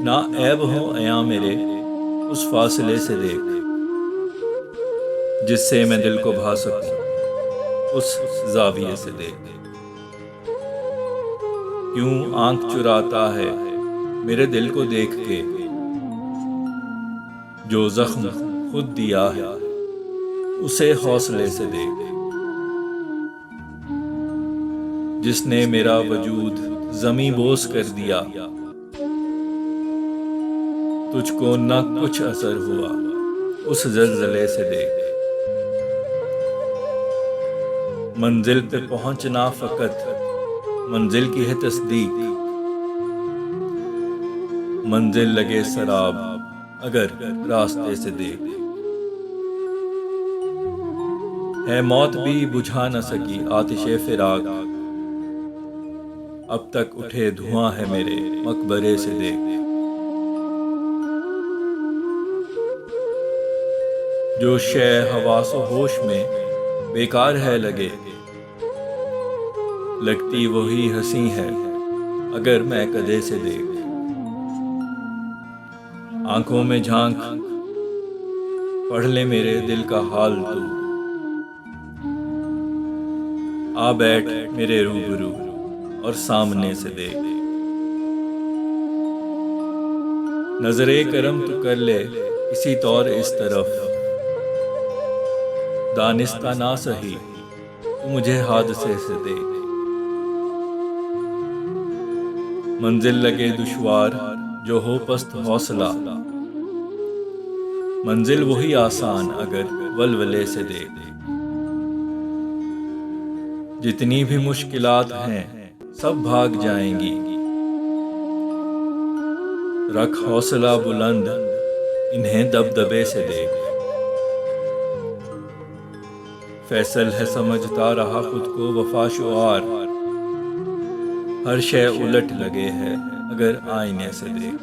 ना ऐब हो अयां मेरे उस फासले से देख, जिससे मैं दिल को भा सकूं उस जाविये से देख। क्यों आंख चुराता है मेरे दिल को देख के, जो जख्म खुद दिया है उसे हौसले से देख। जिसने मेरा वजूद ज़मीं बोस कर दिया, तुझको न कुछ असर हुआ उस ज़लज़ले से देख। मंजिल पे पहुंचना फ़कत मंजिल की है तस्दीक, मंजिल लगे सराब अगर रास्ते से देख। है मौत भी बुझा न सकी आतिशे फिराक, अब तक उठे धुआं है मेरे मकबरे से देख। जो शै हवासो होश में बेकार है लगे, लगती वही हंसी है अगर मैं कदे से देख। आंखों में झांक पढ़ ले मेरे दिल का हाल तू, आ बैठ मेरे रूबरू और सामने से देख। नजरे करम तो कर ले किसी तौर इस तरफ, दानिस्ता ना सही तू मुझे हादसे से देख। मंजिल लगे दुश्वार जो हो पस्त हौसला, मंजिल वही आसान अगर वलवले से देख। जितनी भी मुश्किलात हैं सब भाग जाएंगी, रख हौसला बुलंद इन्हें दबदबे से देख। फैसल है समझता रहा खुद को वफा शुआर, हर शय उलट लगे है अगर आईने से देख।